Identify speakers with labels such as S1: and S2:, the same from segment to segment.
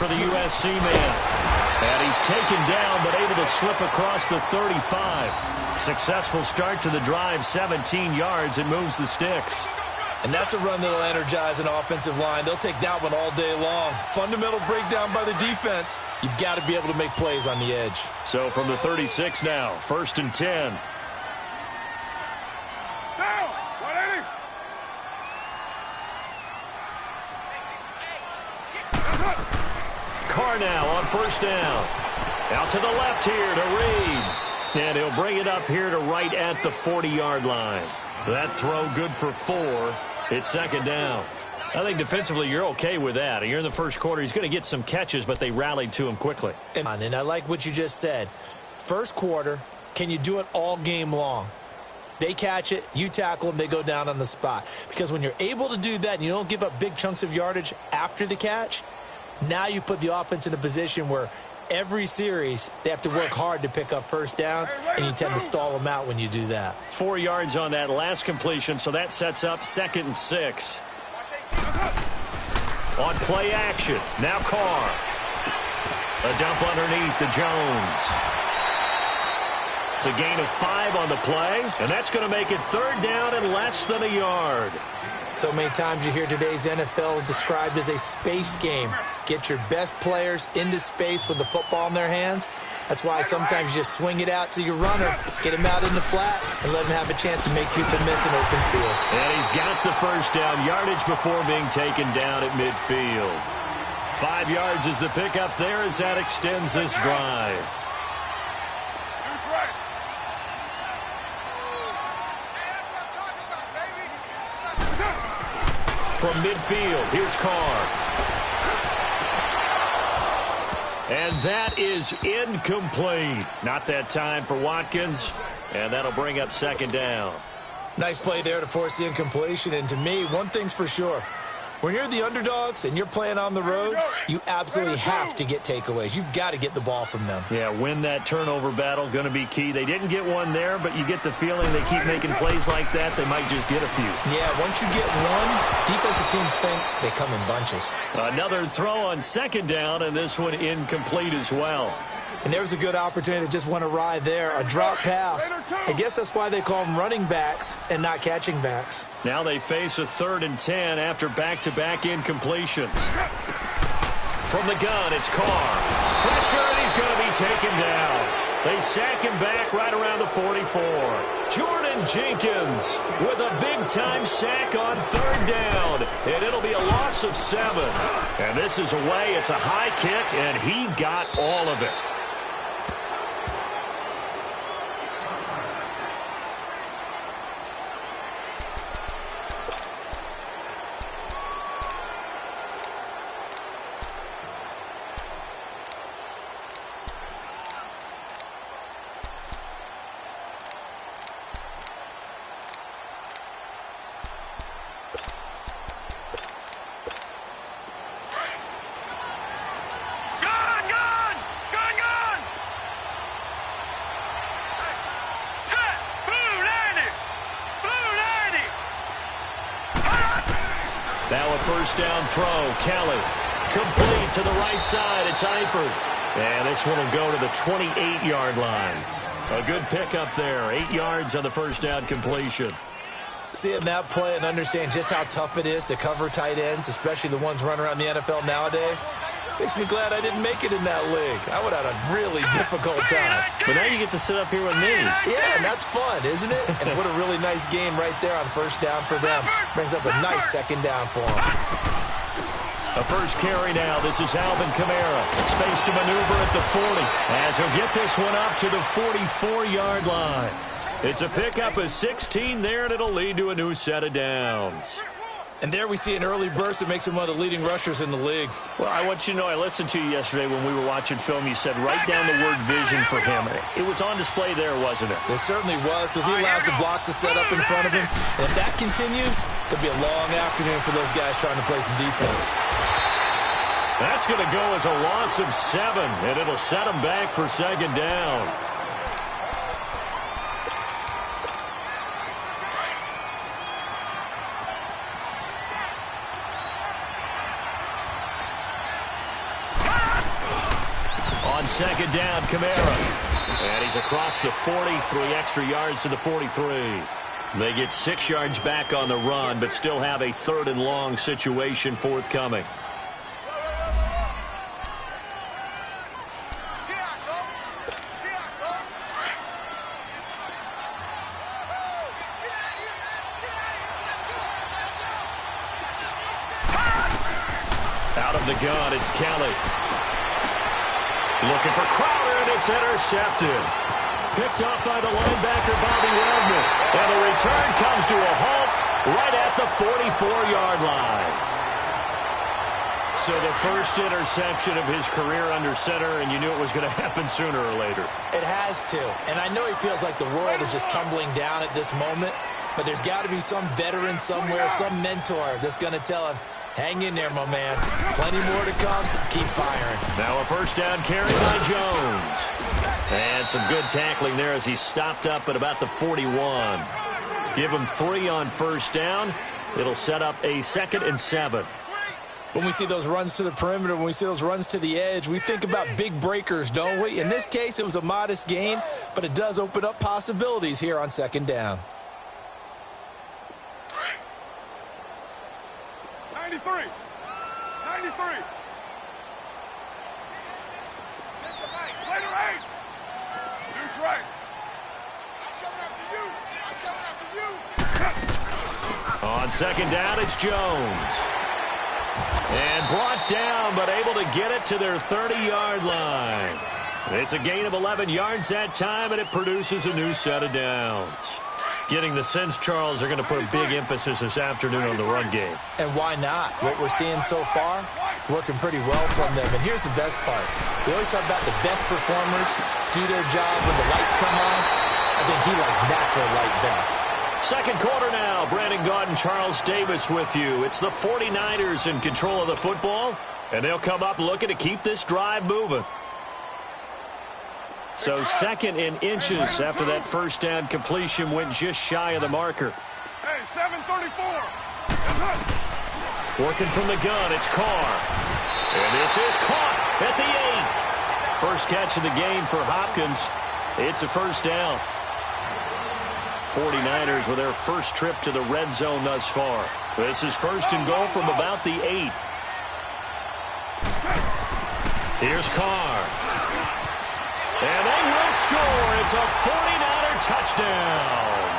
S1: for the USC man. And he's taken down, but able to slip across the 35. Successful start to the drive, 17 yards, and moves the sticks.
S2: And that's a run that'll energize an offensive line. They'll take that one all day long. Fundamental breakdown by the defense. You've got to be able to make plays on the edge.
S1: So from the 36 now, 1st and 10.
S3: Down, 180.
S1: Carr now on 1st down. Out to the left here to Reed. And he'll bring it up here to right at the 40-yard line. That throw good for 4. It's 2nd down. I think defensively you're okay with that. You're in the first quarter. He's going to get some catches, but they rallied to him quickly.
S2: And I like what you just said. First quarter, can you do it all game long? They catch it, you tackle them, they go down on the spot. Because when you're able to do that and you don't give up big chunks of yardage after the catch, now you put the offense in a position where every series they have to work hard to pick up first downs, and you tend to stall them out when you do that.
S1: 4 yards on that last completion, so that sets up 2nd and 6. On play action, now Carr. A dump underneath to Jones. It's a gain of 5 on the play, and that's going to make it 3rd down and less than a yard.
S2: So many times you hear today's NFL described as a space game. Get your best players into space with the football in their hands. That's why sometimes you just swing it out to your runner, get him out in the flat, and let him have a chance to make people miss an open field.
S1: And he's got the 1st down yardage before being taken down at midfield. 5 yards is the pickup there as that extends this drive. From midfield, here's Carr. And that is incomplete. Not that time for Watkins, and that'll bring up 2nd down.
S2: Nice play there to force the incompletion, and to me, one thing's for sure. When you're the underdogs and you're playing on the road, you absolutely have to get takeaways. You've got to get the ball from them.
S1: Yeah, win that turnover battle, going to be key. They didn't get one there, but you get the feeling they keep making plays like that, they might just get a few.
S2: Yeah, once you get one, defensive teams think they come in bunches.
S1: Another throw on 2nd down, and this one incomplete as well.
S2: And there was a good opportunity that just went awry there, a drop pass. I guess that's why they call them running backs and not catching backs.
S1: Now they face a 3rd and 10 after back-to-back incompletions. From the gun, it's Carr. Pressure, and he's going to be taken down. They sack him back right around the 44. Jordan Jenkins with a big-time sack on 3rd down, and it'll be a loss of 7. And this is away. It's a high kick, and he got all of it. Now a 1st down throw. Kelly complete to the right side. It's Eifert. And this one will go to the 28-yard line. A good pickup there. 8 yards on the 1st down completion.
S2: Seeing that play and understand just how tough it is to cover tight ends, especially the ones running around the NFL nowadays, makes me glad I didn't make it in that league. I would have had a really difficult time.
S1: But now you get to sit up here with me.
S2: Yeah, and that's fun, isn't it? And what a really nice game right there on 1st down for them. Brings up a nice 2nd down for them.
S1: A first carry now. This is Alvin Kamara. Space to maneuver at the 40 as he'll get this one up to the 44-yard line. It's a pickup of 16 there, and it'll lead to a new set of downs.
S2: And there we see an early burst that makes him one of the leading rushers in the league.
S1: Well, I want you to know, I listened to you yesterday when we were watching film. You said write down the word vision for him. It was on display there, wasn't it?
S2: It certainly was, because he allows the blocks to set up in front of him. And if that continues, it'll be a long afternoon for those guys trying to play some defense.
S1: That's going to go as a loss of 7, and it'll set them back for 2nd down. On second down, Kamara. And he's across the 40, 3 extra yards to the 43. They get 6 yards back on the run, but still have a 3rd and long situation forthcoming. Out of the gun, it's Kelly. Looking for Crowder, and it's intercepted. Picked off by the linebacker, Bobby Wagner. And the return comes to a halt right at the 44-yard line. So the first interception of his career under center, and you knew it was going to happen sooner or later.
S2: It has to. And I know he feels like the world is just tumbling down at this moment, but there's got to be some veteran somewhere, some mentor that's going to tell him, hang in there, my man. Plenty more to come. Keep firing.
S1: Now a first down carry by Jones. And some good tackling there as he stopped up at about the 41. Give him 3 on first down. It'll set up a 2nd and 7.
S2: When we see those runs to the perimeter, when we see those runs to the edge, we think about big breakers, don't we? In this case, it was a modest gain, but it does open up possibilities here on second down.
S3: 93. 93. Later, 8. Deuce right. I'm coming after you.
S1: On second down, it's Jones. And brought down, but able to get it to their 30-yard line. It's a gain of 11 yards that time, and it produces a new set of downs. Getting the sense, Charles, they're going to put a big emphasis this afternoon on the run game.
S2: And why not? What we're seeing so far, it's working pretty well from them. And here's the best part. We always talk about the best performers do their job when the lights come on. I think he likes natural light best.
S1: Second quarter now. Brandon Gaudin, Charles Davis with you. It's the 49ers in control of the football, and they'll come up looking to keep this drive moving. So 2nd and inches after that first down completion went just shy of the marker.
S3: Hey, 7:34.
S1: Working from the gun, it's Carr. And this is caught at the 8. First catch of the game for Hopkins. It's a first down. 49ers with their first trip to the red zone thus far. This is 1st and goal from about the 8. Here's Carr. And they will score. It's a 49er touchdown.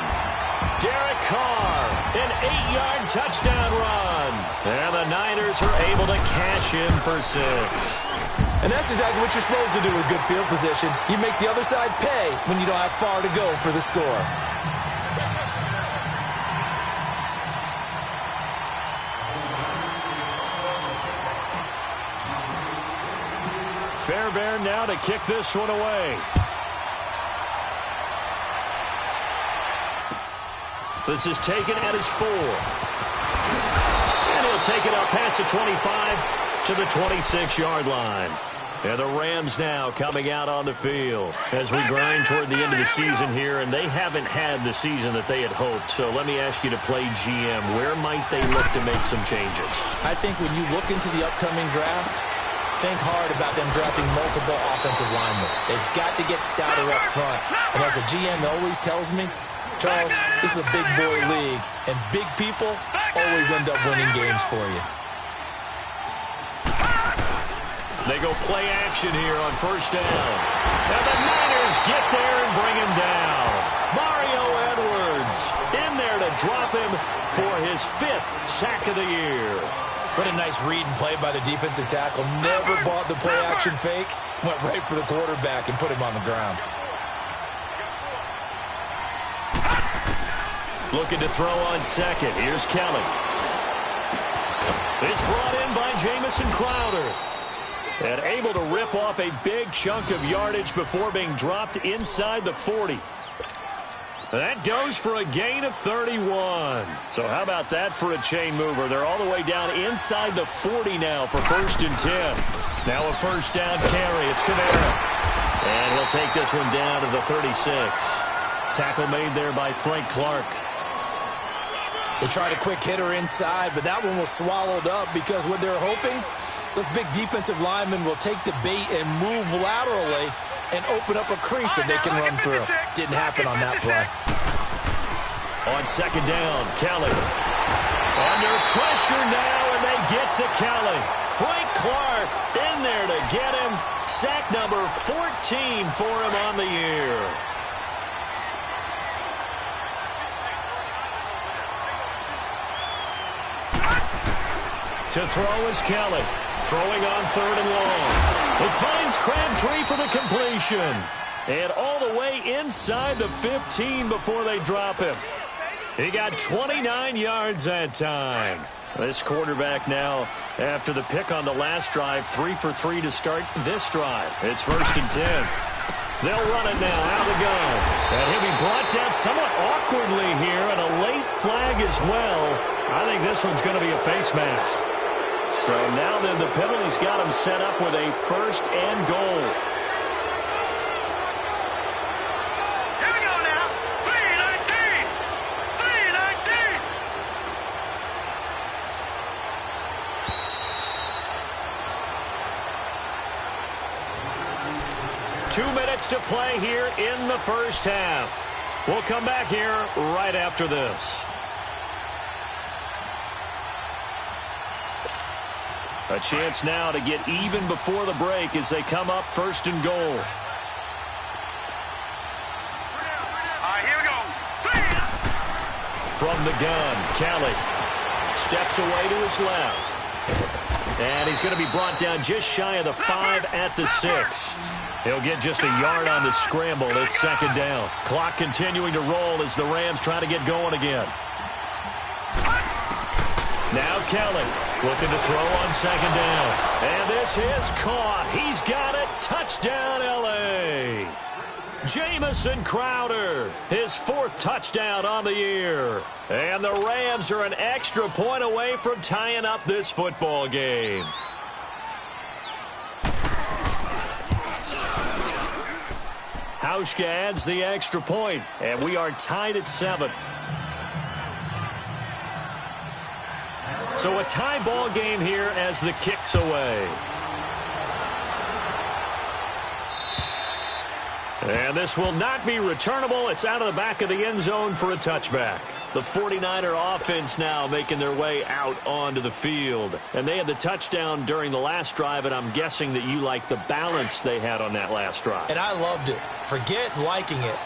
S1: Derek Carr, an 8-yard touchdown run. And the Niners are able to cash in for 6.
S2: And that's exactly what you're supposed to do with good field position. You make the other side pay when you don't have far to go for the score.
S1: Fairbairn now to kick this one away. This is taken at his 4. And he'll take it up past the 25 to the 26-yard line. And the Rams now coming out on the field as we grind toward the end of the season here, and they haven't had the season that they had hoped. So let me ask you to play GM. Where might they look to make some changes?
S2: I think when you look into the upcoming draft, think hard about them drafting multiple offensive linemen. They've got to get stouter up front. And as a GM always tells me, Charles, this is a big boy league, and big people always end up winning games for you.
S1: They go play action here on first down. And the Niners get there and bring him down. Mario Edwards in there to drop him for his 5th sack of the year.
S2: What a nice read and play by the defensive tackle. Never bought the play action fake. Went right for the quarterback and put him on the ground.
S1: Looking to throw on second. Here's Kelly. It's brought in by Jamison Crowder. And able to rip off a big chunk of yardage before being dropped inside the 40. That goes for a gain of 31. So how about that for a chain mover? They're all the way down inside the 40 now for 1st and 10. Now a first down carry. It's Kamara. And he'll take this one down to the 36. Tackle made there by Frank Clark.
S2: They tried a quick hitter inside, but that one was swallowed up because what they're hoping Those big defensive linemen will take the bait and move laterally and open up a crease that they can run through. Didn't happen on that play.
S1: On second down, Kelly. Under pressure now, and they get to Kelly. Frank Clark in there to get him. Sack number 14 for him on the year. To throw is Kelly. Throwing on third and long. It finds Crabtree for the completion. And all the way inside the 15 before they drop him. He got 29 yards that time. This quarterback now, after the pick on the last drive, 3 for 3 to start this drive. It's 1st and 10. They'll run it now, out of the gun. And he'll be brought down somewhat awkwardly here, and a late flag as well. I think this one's going to be a face mask. So now then the penalty's got him set up with a 1st and goal.
S3: Here we go now. 3-19. 3-19.
S1: 2 minutes to play here in the first half. We'll come back here right after this. A chance now to get even before the break as they come up 1st and goal.
S3: All right, here we go.
S1: From the gun, Kelly steps away to his left. And he's going to be brought down just shy of the 5 at the 6. He'll get just a yard on the scramble. It's 2nd down. Clock continuing to roll as the Rams try to get going again. Now Kelly looking to throw on 2nd down. And this is caught. He's got it. Touchdown, L.A. Jamison Crowder, his 4th touchdown on the year. And the Rams are an extra point away from tying up this football game. Hauschka adds the extra point, and we are tied at 7. So a tie ball game here as the kick's away. And this will not be returnable. It's out of the back of the end zone for a touchback. The 49er offense now making their way out onto the field. And they had the touchdown during the last drive, and I'm guessing that you like the balance they had on that last drive.
S2: And I loved it. Forget liking it.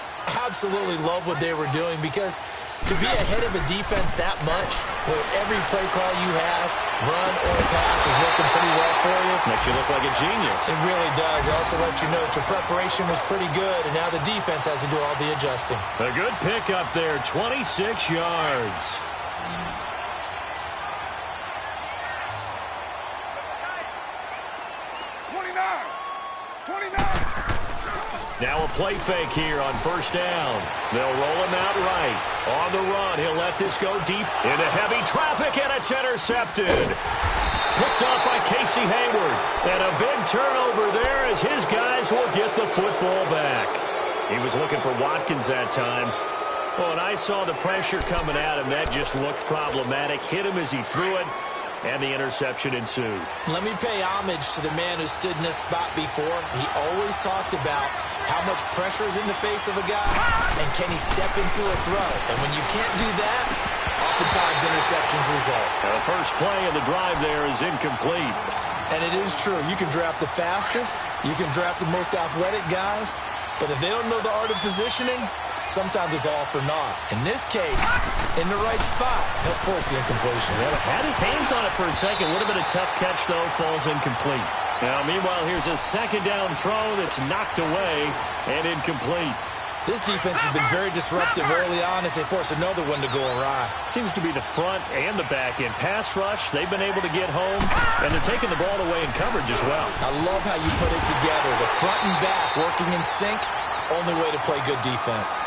S2: Absolutely love what they were doing, because to be ahead of a defense that much, where every play call you have, run or pass, is working pretty well for you.
S1: Makes you look like a genius.
S2: It really does. It also lets you know that your preparation was pretty good, and now the defense has to do all the adjusting.
S1: A good pick up there, 26 yards. Now a play fake here on 1st down. They'll roll him out right. On the run, he'll let this go deep into heavy traffic, and it's intercepted. Picked up by Casey Hayward. And a big turnover there as his guys will get the football back. He was looking for Watkins that time. Well, and I saw the pressure coming at him. That just looked problematic. Hit him as he threw it, and the interception ensued.
S2: Let me pay homage to the man who stood in this spot before. He always talked about how much pressure is in the face of a guy, and can he step into a throw? And when you can't do that, oftentimes interceptions result.
S1: Now the first play of the drive there is incomplete.
S2: And it is true. You can draft the fastest, you can draft the most athletic guys, but if they don't know the art of positioning, sometimes it's all for naught. In this case, in the right spot, he'll force the incompletion.
S1: Yeah, had his hands on it for a second. Would have been a tough catch, though. Falls incomplete. Now, meanwhile, here's a 2nd down throw that's knocked away and incomplete.
S2: This defense has been very disruptive early on as they force another one to go awry.
S1: Seems to be the front and the back end. Pass rush, they've been able to get home, and they're taking the ball away in coverage as well.
S2: I love how you put it together. The front and back working in sync, only way to play good defense.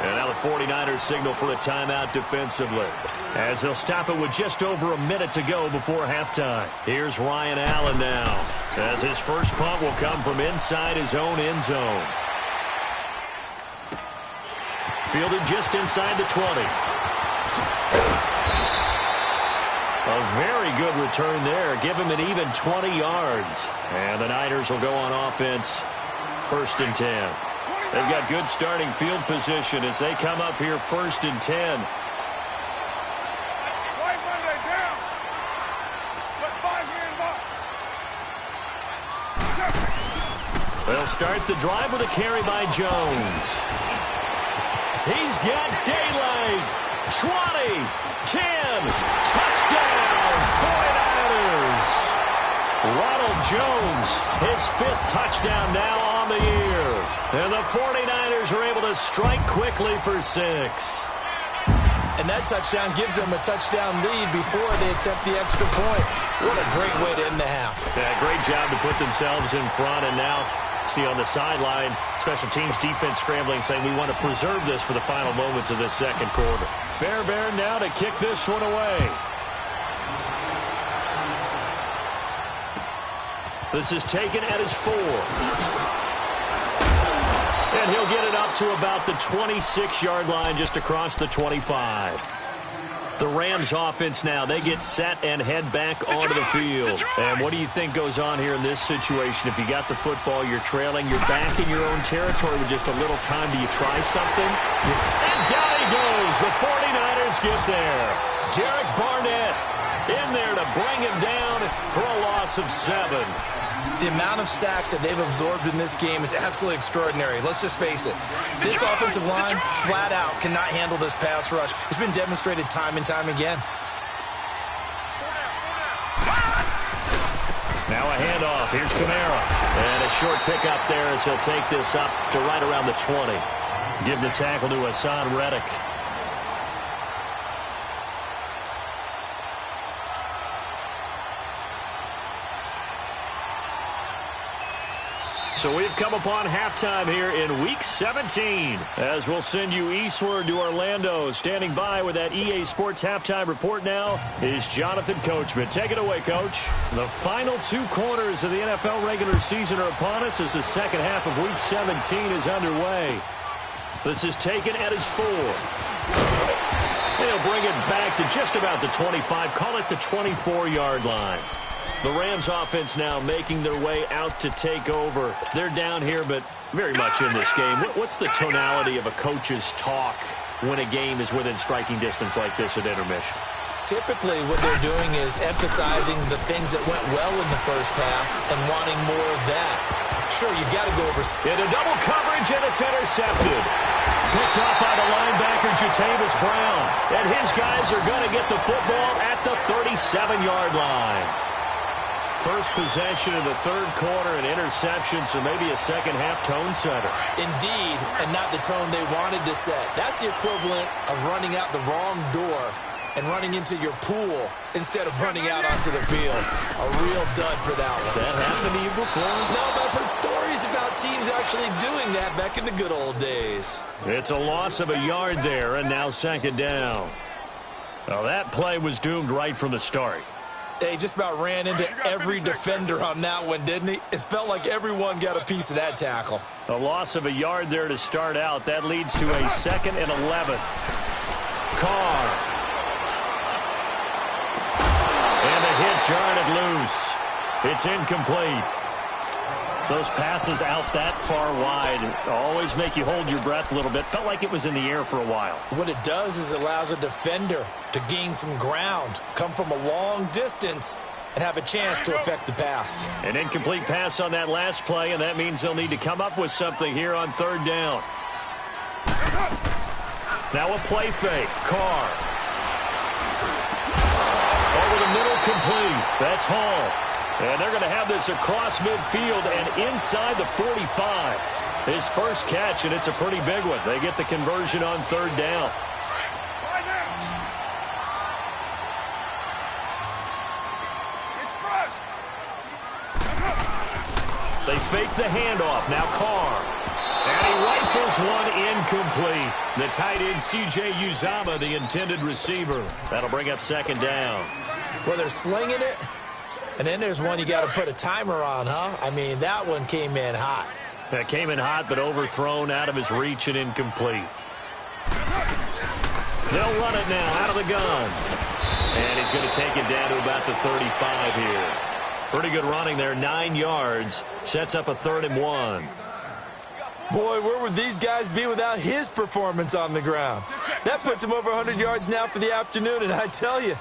S1: And now the 49ers signal for a timeout defensively, as they'll stop it with just over a minute to go before halftime. Here's Ryan Allen now, as his first punt will come from inside his own end zone. Fielded just inside the 20. A very good return there. Give him an even 20 yards. And the Niners will go on offense. 1st and 10. They've got good starting field position as they come up here 1st and 10. They'll start the drive with a carry by Jones. He's got daylight. 20, 10, touchdown, 49ers. Ronald Jones, his 5th touchdown now on the year. And the 49ers are able to strike quickly for 6.
S2: And that touchdown gives them a touchdown lead before they attempt the extra point. What a great way to end the half.
S1: Yeah, great job to put themselves in front. And now, see on the sideline, special teams defense scrambling, saying we want to preserve this for the final moments of this 2nd quarter. Fairbairn now to kick this one away. This is taken at his 4. And he'll get it up to about the 26-yard line, just across the 25. The Rams offense now, they get set and head back onto the field. And what do you think goes on here in this situation? If you got the football, you're trailing, you're back in your own territory with just a little time. Do you try something? And down he goes. The 49ers get there. Derek Barnett in there to bring him down for a loss of 7.
S2: The amount of sacks that they've absorbed in this game is absolutely extraordinary. Let's just face it. This offensive line, flat out, cannot handle this pass rush. It's been demonstrated time and time again.
S1: Now a handoff. Here's Kamara. And a short pickup there as he'll take this up to right around the 20. Give the tackle to Hassan Reddick. So we've come upon halftime here in Week 17. As we'll send you eastward to Orlando. Standing by with that EA Sports halftime report now is Jonathan Coachman. Take it away, Coach. The final 2 quarters of the NFL regular season are upon us as the 2nd half of Week 17 is underway. This is taken at his 4. They'll bring it back to just about the 25. Call it the 24-yard line. The Rams offense now making their way out to take over. They're down here, but very much in this game. What's the tonality of a coach's talk when a game is within striking distance like this at intermission?
S2: Typically, what they're doing is emphasizing the things that went well in the first half and wanting more of that. Sure, you've got to go over.
S1: Into double coverage, and it's intercepted. Picked off by the linebacker, Jatavis Brown. And his guys are going to get the football at the 37-yard line. First possession of the 3rd quarter, an interception, so maybe a 2nd half tone setter.
S2: Indeed, and not the tone they wanted to set. That's the equivalent of running out the wrong door and running into your pool instead of running out onto the field. A real dud for that one.
S1: Has that happened to you before?
S2: No, but I've heard stories about teams actually doing that back in the good old days.
S1: It's a loss of a yard there, and now 2nd down. Well, that play was doomed right from the start.
S2: They just about ran into every defender on that one, didn't he? It felt like everyone got a piece of that tackle.
S1: A loss of a yard there to start out. That leads to a 2nd and 11. Carr. And a hit jarred it loose. It's incomplete. Those passes out that far wide always make you hold your breath a little bit. Felt like it was in the air for a while.
S2: What it does is it allows a defender to gain some ground, come from a long distance, and have a chance to affect the pass.
S1: An incomplete pass on that last play, and that means they'll need to come up with something here on 3rd down. Now a play fake. Carr. Over the middle, complete. That's Hall. And they're going to have this across midfield and inside the 45. His first catch, and it's a pretty big one. They get the conversion on 3rd down. They fake the handoff. Now Carr. And he rifles one incomplete. The tight end, C.J. Uzama, the intended receiver. That'll bring up 2nd down.
S2: Well, they're slinging it. And then there's one you got to put a timer on, huh? I mean, that one came in hot.
S1: That came in hot, but overthrown, out of his reach and incomplete. They'll run it now out of the gun. And he's going to take it down to about the 35 here. Pretty good running there, 9 yards. Sets up a 3rd and 1.
S2: Boy, where would these guys be without his performance on the ground? That puts him over 100 yards now for the afternoon, and I tell you,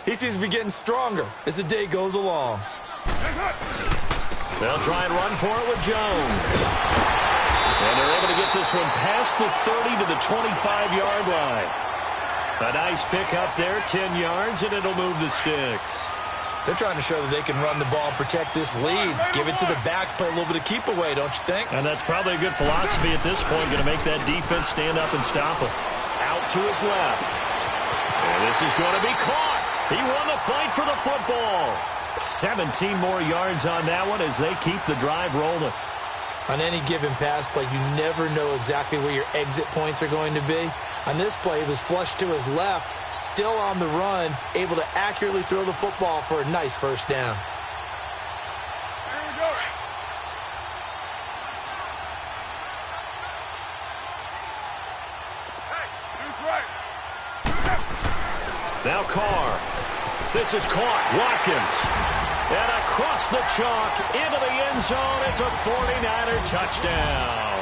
S2: he seems to be getting stronger as the day goes along.
S1: They'll try and run for it with Jones. And they're able to get this one past the 30 to the 25-yard line. A nice pick up there, 10 yards, and it'll move the sticks.
S2: They're trying to show that they can run the ball and protect this lead. Give it to the backs, play a little bit of keep away, don't you think?
S1: And that's probably a good philosophy at this point, going to make that defense stand up and stop him. Out to his left. And this is going to be caught. He won the fight for the football. 17 more yards on that one as they keep the drive rolling.
S2: On any given pass play, you never know exactly where your exit points are going to be. On this play, it was flushed to his left, still on the run, able to accurately throw the football for a nice first down.
S3: Here we go. Hey, who's right?
S1: Now Carr. This is caught. Watkins. And across the chalk into the end zone. It's a 49er touchdown.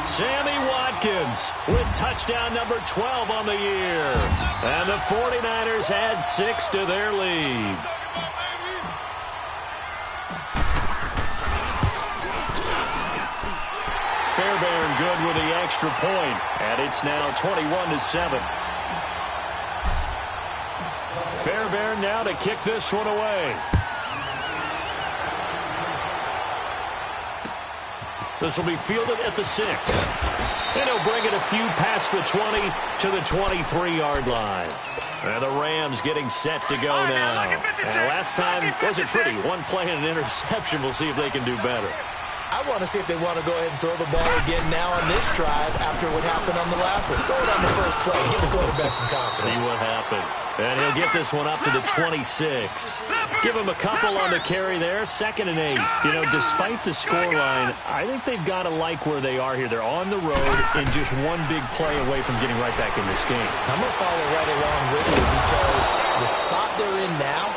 S1: Sammy Watkins with touchdown number 12 on the year. And the 49ers add 6 to their lead. Fairbairn good with the extra point. And it's now 21-7. Fairbairn now to kick this one away. This will be fielded at the 6. And he'll bring it a few past the 20 to the 23-yard line. And the Rams getting set to go now. And last time wasn't pretty. One play and an interception. We'll see if they can do better.
S2: I want to see if they want to go ahead and throw the ball again now on this drive after what happened on the last one. Throw it on the first play. Give the quarterback some confidence.
S1: See what happens. And he'll get this one up to the 26. Give him a couple on the carry there. 2nd and 8. You know, despite the scoreline, I think they've got to like where they are here. They're on the road and just one big play away from getting right back in this game.
S2: I'm going to follow right along with you because the spot they're in now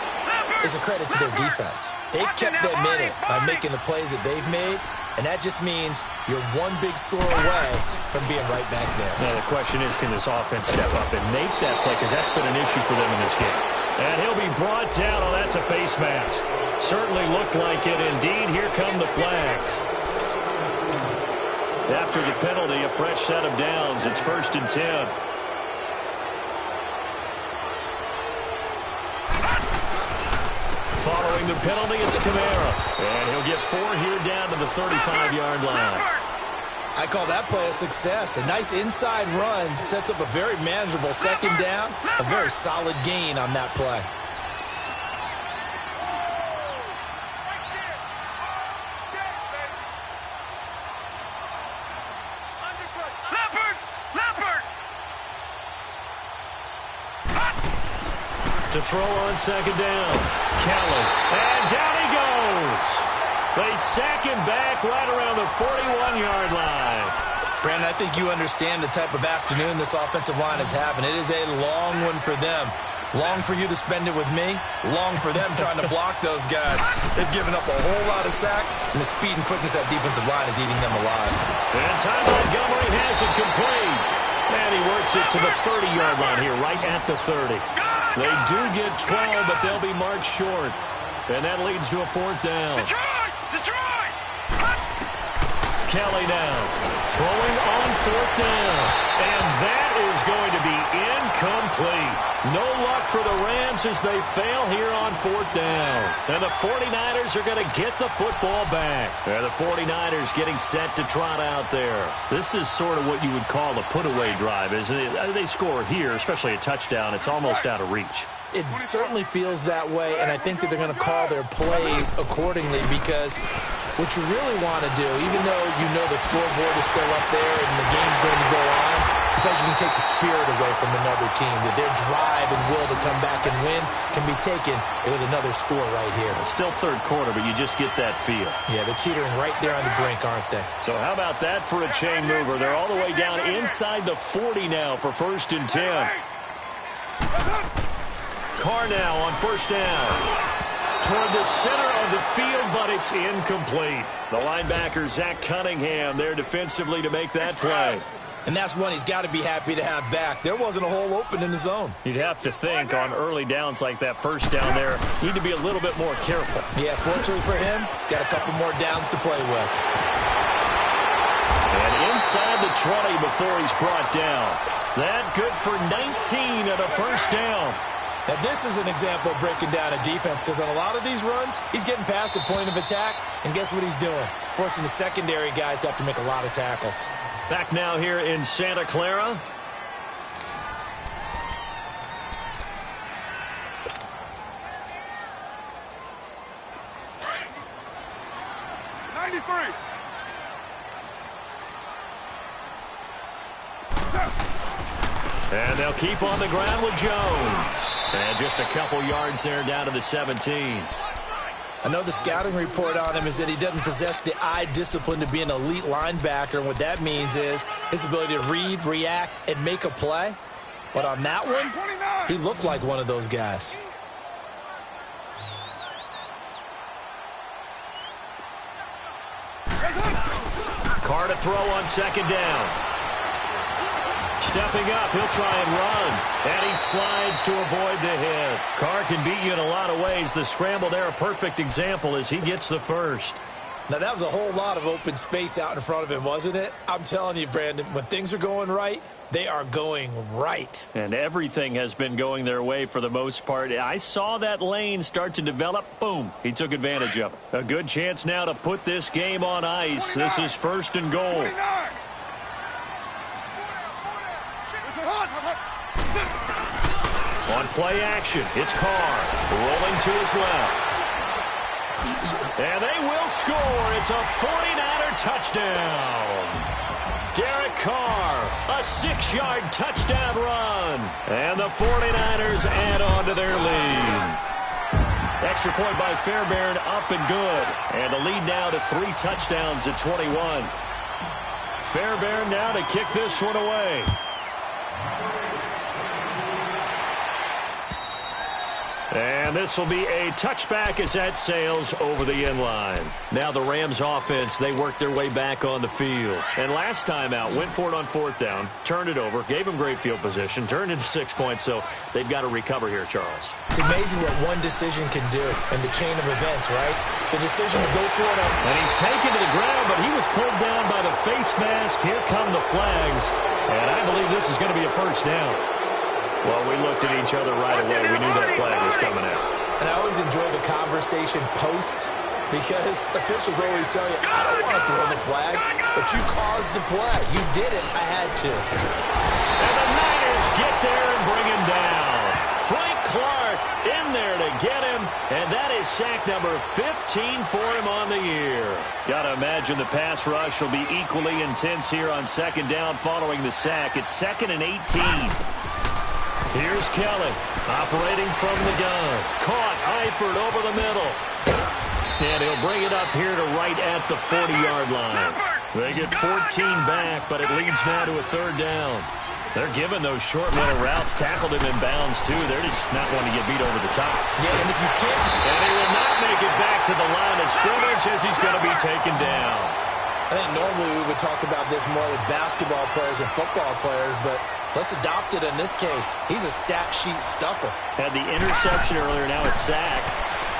S2: is a credit to their defense. They've kept them in it by making the plays that they've made, and that just means you're one big score away from being right back there.
S1: Now the question is, can this offense step up and make that play? Because that's been an issue for them in this game. And he'll be brought down. Oh, that's a face mask. Certainly looked like it. Indeed, here come the flags. After the penalty, a fresh set of downs. It's 1st and 10. Following the penalty, it's Kamara. And he'll get 4 here down to the 35-yard line.
S2: I call that play a success. A nice inside run sets up a very manageable 2nd down. A very solid gain on that play.
S1: To throw on 2nd down. Kelly. And down he goes. They sack him back right around the 41-yard line.
S2: Brandon, I think you understand the type of afternoon this offensive line is having. It is a long one for them. Long for you to spend it with me. Long for them trying to block those guys. They've given up a whole lot of sacks, and the speed and quickness of that defensive line is eating them alive.
S1: And Ty Montgomery has it complete. And he works it to the 30-yard line here, right at the 30. They do get 12, but they'll be marked short. And that leads to a 4th down.
S3: Detroit!
S1: Kelly now throwing on 4th down. And that is going to be incomplete. No luck for the Rams as they fail here on 4th down. And the 49ers are going to get the football back. And the 49ers getting set to trot out there. This is sort of what you would call a put-away drive, isn't it? They score here, especially a touchdown. It's almost out of reach.
S2: It certainly feels that way, and I think that they're going to call their plays accordingly because what you really want to do, even though you know the scoreboard is still up there and the game's going to go on, I think you can take the spirit away from another team, that their drive and will to come back and win can be taken with another score right here.
S1: It's still 3rd quarter, but you just get that feel.
S2: Yeah, they're teetering right there on the brink, aren't they?
S1: So how about that for a chain mover? They're all the way down inside the 40 now for 1st and 10. Carr now on first down. Toward the center of the field, but it's incomplete. The linebacker, Zach Cunningham, there defensively to make that play.
S2: And that's one he's got to be happy to have back. There wasn't a hole open in the zone.
S1: You'd have to think on early downs like that first down there, need to be a little bit more careful.
S2: Yeah, fortunately for him, got a couple more downs to play with.
S1: And inside the 20 before he's brought down. That good for 19 and a first down.
S2: Now, this is an example of breaking down a defense because on a lot of these runs, he's getting past the point of attack, and guess what he's doing? Forcing the secondary guys to have to make a lot of tackles.
S1: Back now here in Santa Clara. And they'll keep on the ground with Jones. And just a couple yards there down to the 17.
S2: I know the scouting report on him is that he doesn't possess the eye discipline to be an elite linebacker. And what that means is his ability to read, react, and make a play. But on that one, he looked like one of those guys.
S1: Carr to throw on second down. Stepping up, he'll try and run. And he slides to avoid the hit. Carr can beat you in a lot of ways. The scramble there, a perfect example as he gets the first.
S2: Now, that was a whole lot of open space out in front of him, wasn't it? I'm telling you, Brandon, when things are going right, they are going right.
S1: And everything has been going their way for the most part. I saw that lane start to develop. Boom. He took advantage of it. A good chance now to put this game on ice. 29. This is first and goal. 29. On play action, it's Carr rolling to his left. And they will score. It's a 49er touchdown. Derek Carr, a 6-yard touchdown run. And the 49ers add on to their lead. Extra point by Fairbairn, up and good. And the lead now to 3 touchdowns at 21. Fairbairn now to kick this one away. And this will be a touchback as that sails over the end line. Now the Rams offense, they worked their way back on the field. And last time out, went for it on fourth down, turned it over, gave them great field position, turned into 6 points, so they've got to recover here, Charles.
S2: It's amazing what one decision can do in the chain of events, right? The decision to go for it.
S1: And he's taken to the ground, but he was pulled down by the face mask. Here come the flags. And I believe this is going to be a first down. Well, we looked at each other right away. We knew that flag was coming out.
S2: And I always enjoy the conversation post because officials always tell you, I don't want to throw the flag, but you caused the play. You did it. I had to.
S1: And the Niners get there and bring him down. Frank Clark in there to get him, and that is sack number 15 for him on the year. Got to imagine the pass rush will be equally intense here on second down following the sack. It's 2nd and 18. Here's Kelly, operating from the gun. Caught, Eifert over the middle. And he'll bring it up here to right at the 40-yard line. They get 14 back, but it leads now to a 3rd down. They're giving those short little routes, tackled him in bounds, too. They're just not wanting to get beat over the top.
S2: Yeah, and if you can't...
S1: And he will not make it back to the line of scrimmage as he's going to be taken down.
S2: I think normally we would talk about this more with basketball players and football players, but let's adopt it in this case. He's a stat sheet stuffer.
S1: Had the interception earlier, now a sack.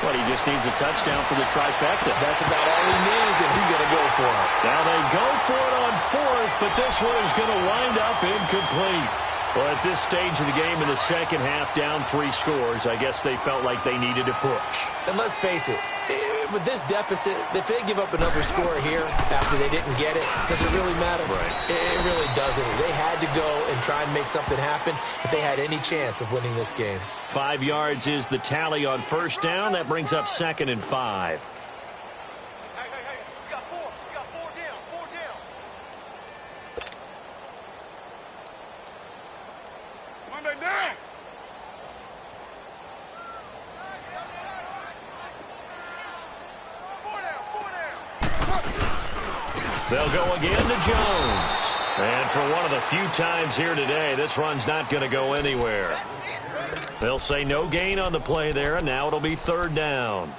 S1: But he just needs a touchdown for the trifecta.
S2: That's about all he needs, and he's going to go for it.
S1: Now they go for it on 4th, but this one is going to wind up incomplete. Well, at this stage of the game in the second half, down 3 scores, I guess they felt like they needed to push.
S2: And let's face it, with this deficit, if they give up another score here after they didn't get it, does it really matter?
S1: Right.
S2: It really doesn't. They had to go and try and make something happen if they had any chance of winning this game.
S1: 5 yards is the tally on first down. That brings up 2nd and 5.
S3: Hey, we got 4. We got 4 down. 4 down. Monday down.
S1: They'll go again to Jones. And for one of the few times here today, this run's not going to go anywhere. They'll say no gain on the play there, and now it'll be third down.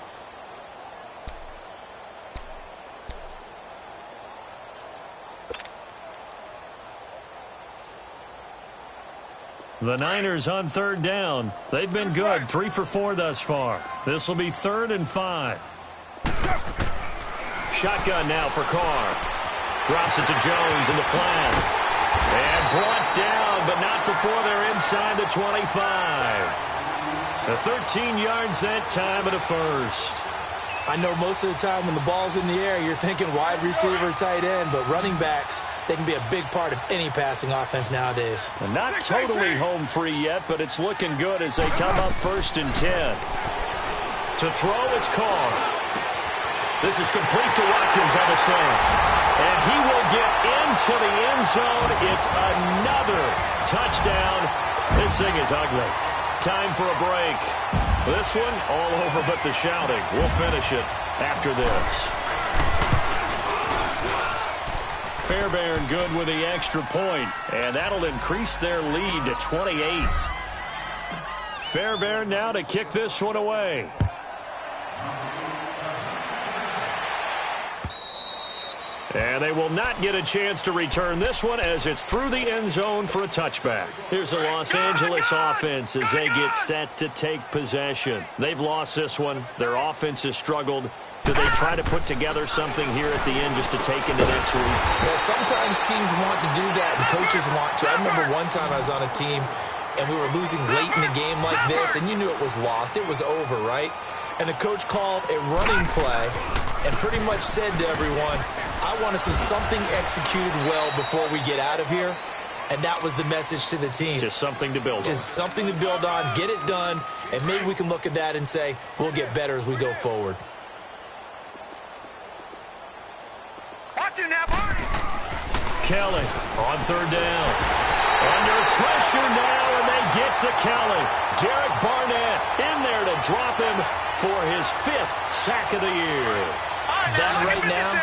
S1: The Niners on third down. They've been good, 3 for 4 thus far. This will be 3rd and 5. Shotgun now for Carr. Drops it to Jones in the flat. And brought down, but not before they're inside the 25. The 13 yards that time and a first.
S2: I know most of the time when the ball's in the air, you're thinking wide receiver, tight end, but running backs, they can be a big part of any passing offense nowadays.
S1: And not totally home free yet, but it's looking good as they come up 1st and 10. To throw, it's Carr. This is complete to Watkins on the slant. And he will get into the end zone. It's another touchdown. This thing is ugly. Time for a break. This one, all over but the shouting. We'll finish it after this. Fairbairn good with the extra point, and that'll increase their lead to 28. Fairbairn now to kick this one away. And they will not get a chance to return this one as it's through the end zone for a touchback. Here's the Los Angeles offense as they get set to take possession. They've lost this one. Their offense has struggled. Do they try to put together something here at the end just to take into next week?
S2: Yeah, sometimes teams want to do that and coaches want to. I remember one time I was on a team and we were losing late in the game like this, and you knew it was lost. It was over, right? And the coach called a running play and pretty much said to everyone, I want to see something executed well before we get out of here. And that was the message to the team.
S1: Just something to build on.
S2: Just something to build on, get it done, and maybe we can look at that and say, we'll get better as we go forward.
S3: Watch it now, Barney.
S1: Kelly on third down. Under pressure now, and they get to Kelly. Derek Barnett in there to drop him for his 5th sack of the year.
S2: That right now,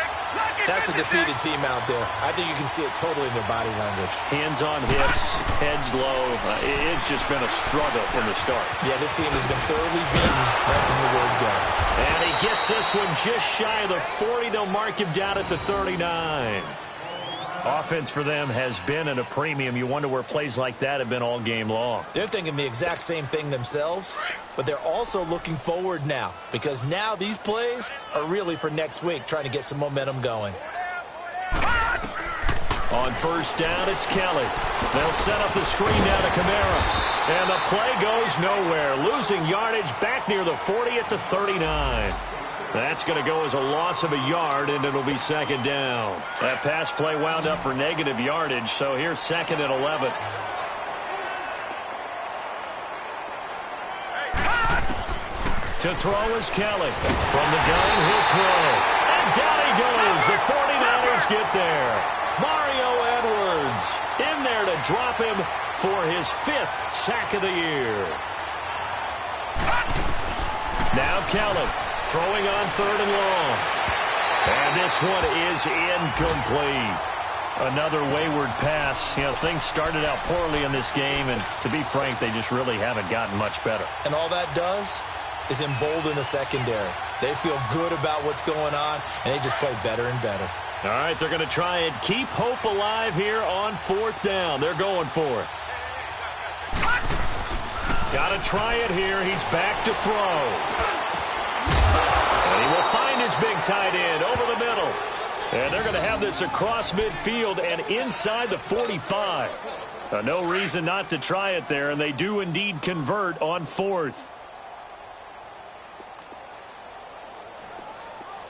S2: that's a defeated team out there. I think you can see it totally in their body language.
S1: Hands on hips, heads low. It's just been a struggle from the start.
S2: Yeah, this team has been thoroughly beaten right from the word go.
S1: And he gets this one just shy of the 40. They'll mark him down at the 39. Offense for them has been at a premium. You wonder where plays like that have been all game long.
S2: They're thinking the exact same thing themselves, but they're also looking forward now because now these plays are really for next week, trying to get some momentum going.
S1: On first down, it's Kelly. They'll set up the screen down to Kamara. And the play goes nowhere. Losing yardage back near the 40 at the 39. That's going to go as a loss of a yard, and it'll be 2nd down. That pass play wound up for negative yardage, so here's 2nd and 11. To throw is Kelly. From the gun, he'll throw. And down he goes. The 49ers get there. Mario Edwards in there to drop him for his 5th sack of the year. Now Kelly. Throwing on 3rd and long. And this one is incomplete. Another wayward pass. You know, things started out poorly in this game, and to be frank, they just really haven't gotten much better.
S2: And all that does is embolden the secondary. They feel good about what's going on, and they just play better and better.
S1: All right, they're going to try and keep hope alive here on 4th down. They're going for it. Got to try it here. He's back to throw. And he will find his big tight end over the middle. And they're going to have this across midfield and inside the 45. No reason not to try it there, and they do indeed convert on 4th.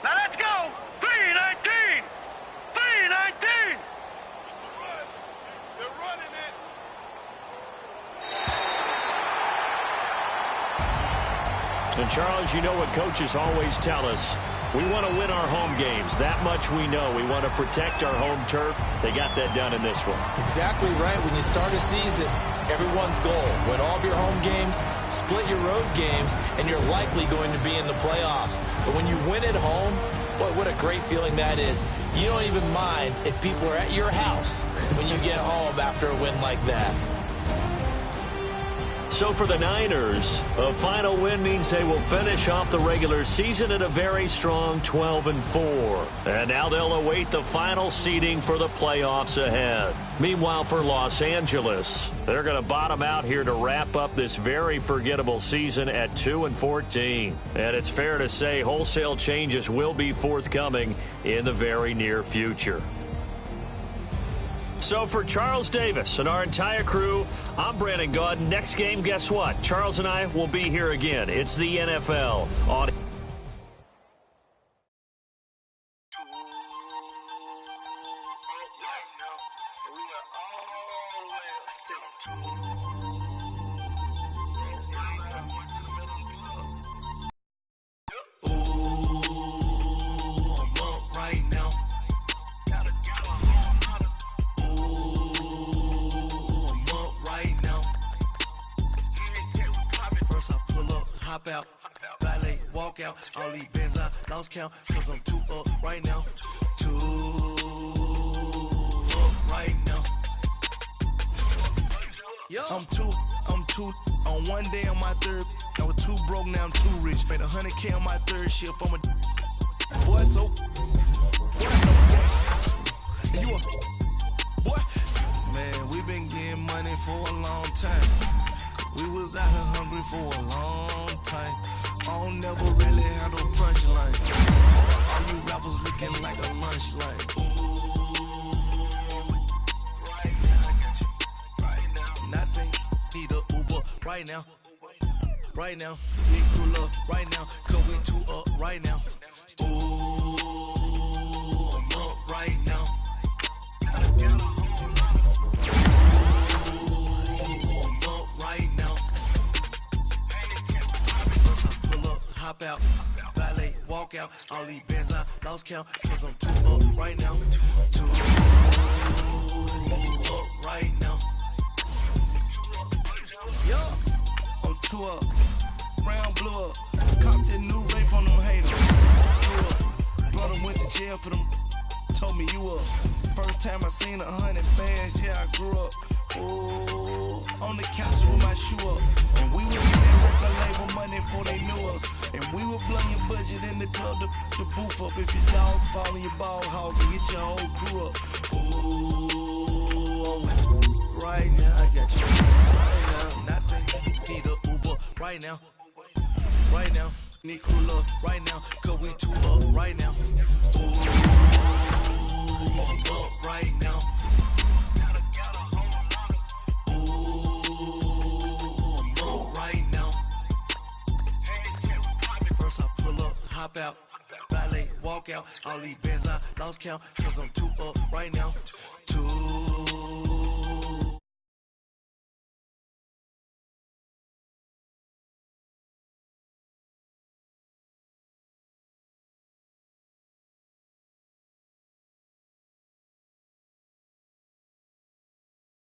S3: Now let's go. 3-19. 3-19. They're running it.
S1: And, Charles, you know what coaches always tell us. We want to win our home games. That much we know. We want to protect our home turf. They got that done in this one.
S2: Exactly right. When you start a season, everyone's goal. Win all of your home games, split your road games, and you're likely going to be in the playoffs. But when you win at home, boy, what a great feeling that is. You don't even mind if people are at your house when you get home after a win like that.
S1: So for the Niners, a final win means they will finish off the regular season at a very strong 12-4. And now they'll await the final seeding for the playoffs ahead. Meanwhile, for Los Angeles, they're going to bottom out here to wrap up this very forgettable season at 2-14. And it's fair to say wholesale changes will be forthcoming in the very near future. So for Charles Davis and our entire crew, I'm Brandon Gaudin. Next game, guess what? Charles and I will be here again. It's the NFL on...
S4: Hop out, valet, walk out, all these bins I lost count, cause I'm too up right now, too up right now. I'm too, on one day on my third, I was too broke, now I'm too rich, made 100K on my third shift, I'm a boy, so you a boy, man, we been getting money for a long time. We was out here hungry for a long time. I don't never really have no punchline. All you rappers looking like a lunch line. Nothing, need a Uber right now. Right now, need cooler right now. Cause we too up right now. Ooh, I'm up right now. Hop out, valet, walk out, all these bins I lost count, cause I'm too up right now, too up right now. Yo, I'm too up, brown blew up, copped that new rape from them haters, blew up, brother went to jail for them, told me you up, first time I seen 100 bands, yeah I grew up, ooh, on the couch with my shoe up, and we was getting record label money before they knew us. And we will blow your budget in the club to boof up. If your dog fall in your ball hog and get your whole crew up. Ooh, right now, I got you. Right now, nothing. Need a Uber right now. Right now, need cooler right now. Cause we too up right now. Ooh, I'm up right now. Hop out, valet, walk out, all these bins I lost count, cause I'm too up right now, too